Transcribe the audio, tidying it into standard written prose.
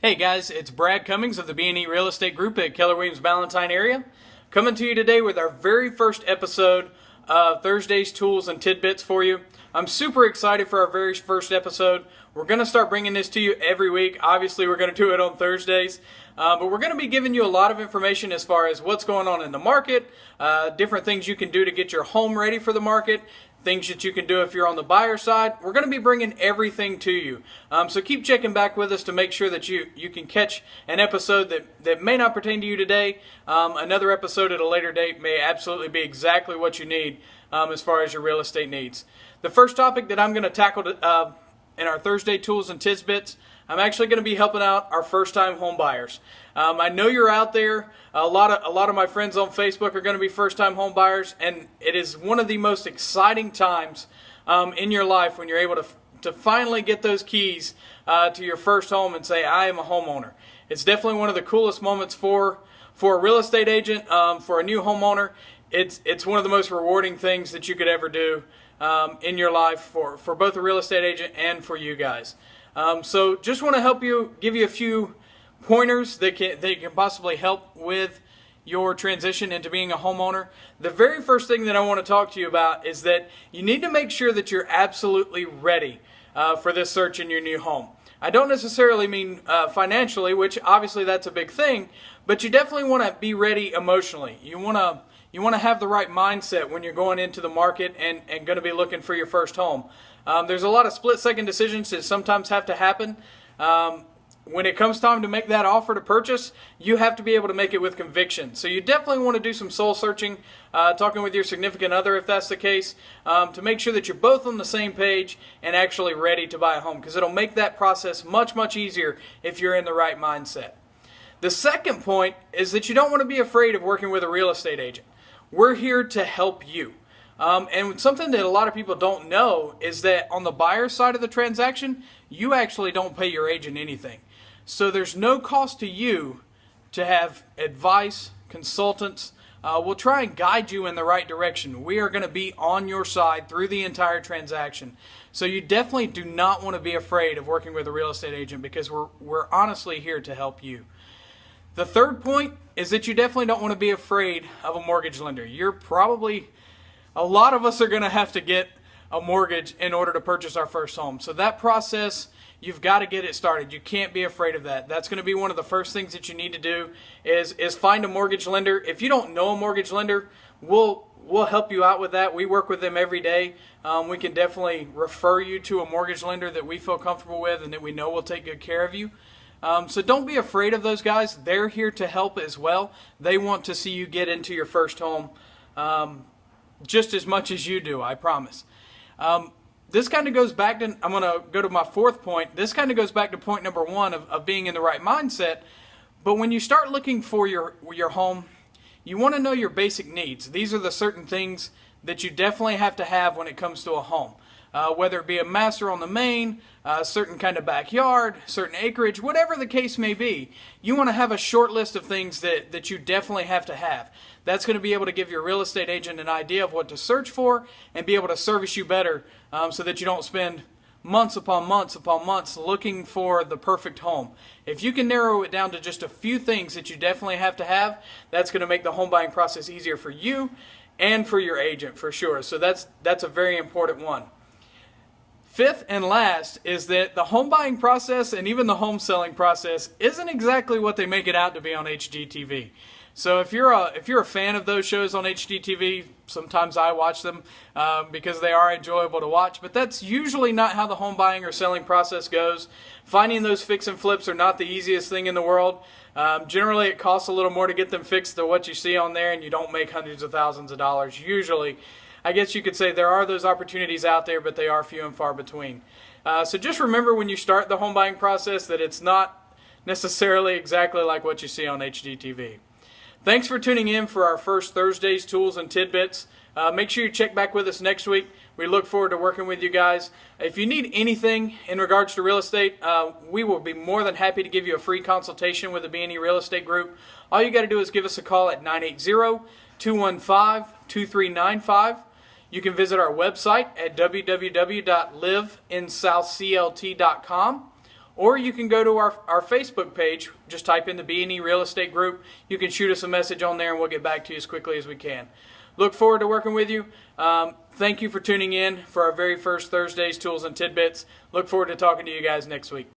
Hey guys, it's Brad Cummings of the B&E Real Estate Group at Keller Williams Ballantyne area, coming to you today with our very first episode of Thursday's Tools and Tidbits for you. I'm super excited for our very first episode. We're going to start bringing this to you every week. Obviously, we're going to do it on Thursdays, but we're going to be giving you a lot of information as far as what's going on in the market, different things you can do to get your home ready for the market, things that you can do if you're on the buyer side. We're going to be bringing everything to you. So keep checking back with us to make sure that you can catch an episode that may not pertain to you today. Another episode at a later date may absolutely be exactly what you need as far as your real estate needs. The first topic that I'm going to tackle in our Thursday Tools and Tidbits, I'm actually going to be helping out our first-time home buyers. I know you're out there. A lot of my friends on Facebook are going to be first-time home buyers, and it is one of the most exciting times in your life when you're able to finally get those keys to your first home and say, I am a homeowner. It's definitely one of the coolest moments for a real estate agent, for a new homeowner. It's one of the most rewarding things that you could ever do in your life for both a real estate agent and for you guys. So just want to give you a few pointers that can possibly help with your transition into being a homeowner. The very first thing that I want to talk to you about is that you need to make sure that you're absolutely ready for this search in your new home. I don't necessarily mean financially, which obviously that's a big thing, but you definitely want to be ready emotionally. You want to have the right mindset when you're going into the market and going to be looking for your first home. There's a lot of split-second decisions that sometimes have to happen. When it comes time to make that offer to purchase, you have to be able to make it with conviction. So you definitely want to do some soul searching, talking with your significant other if that's the case, to make sure that you're both on the same page and actually ready to buy a home, because it'll make that process much, much easier if you're in the right mindset. The second point is that you don't want to be afraid of working with a real estate agent. We're here to help you. And something that a lot of people don't know is that on the buyer side of the transaction, you actually don't pay your agent anything. So there's no cost to you to have advice, consultants. We'll try and guide you in the right direction. We are going to be on your side through the entire transaction. So you definitely do not want to be afraid of working with a real estate agent, because we're honestly here to help you. The third point is that you definitely don't want to be afraid of a mortgage lender. A lot of us are going to have to get a mortgage in order to purchase our first home. So that process, you've got to get it started. You can't be afraid of that. That's going to be one of the first things that you need to do is find a mortgage lender. If you don't know a mortgage lender, we'll help you out with that. We work with them every day. We can definitely refer you to a mortgage lender that we feel comfortable with and that we know will take good care of you. So don't be afraid of those guys. They're here to help as well. They want to see you get into your first home just as much as you do, I promise. This kind of goes back to, I'm going to go to my fourth point. This kind of goes back to point number one of being in the right mindset. But when you start looking for your home, you want to know your basic needs. These are the certain things that you definitely have to have when it comes to a home. Whether it be a master on the main, a certain kind of backyard, certain acreage, whatever the case may be, you want to have a short list of things that you definitely have to have. That's going to be able to give your real estate agent an idea of what to search for and be able to service you better so that you don't spend months upon months upon months looking for the perfect home. If you can narrow it down to just a few things that you definitely have to have, that's going to make the home buying process easier for you and for your agent for sure. So that's a very important one. Fifth and last is that the home buying process and even the home selling process isn't exactly what they make it out to be on HGTV. So if you're a fan of those shows on HGTV, sometimes I watch them because they are enjoyable to watch, but that's usually not how the home buying or selling process goes. Finding those fix and flips are not the easiest thing in the world. Generally it costs a little more to get them fixed than what you see on there, and you don't make hundreds of thousands of dollars usually. I guess you could say there are those opportunities out there, but they are few and far between. So just remember when you start the home buying process that it's not necessarily exactly like what you see on HGTV. Thanks for tuning in for our first Thursday's Tools and Tidbits. Make sure you check back with us next week. We look forward to working with you guys. If you need anything in regards to real estate, we will be more than happy to give you a free consultation with the B&E Real Estate Group. All you got to do is give us a call at 980-215-2395. You can visit our website at www.liveinsouthclt.com, or you can go to our Facebook page. Just type in the B&E Real Estate Group. You can shoot us a message on there and we'll get back to you as quickly as we can. Look forward to working with you. Thank you for tuning in for our very first Thursday's Tools and Tidbits. Look forward to talking to you guys next week.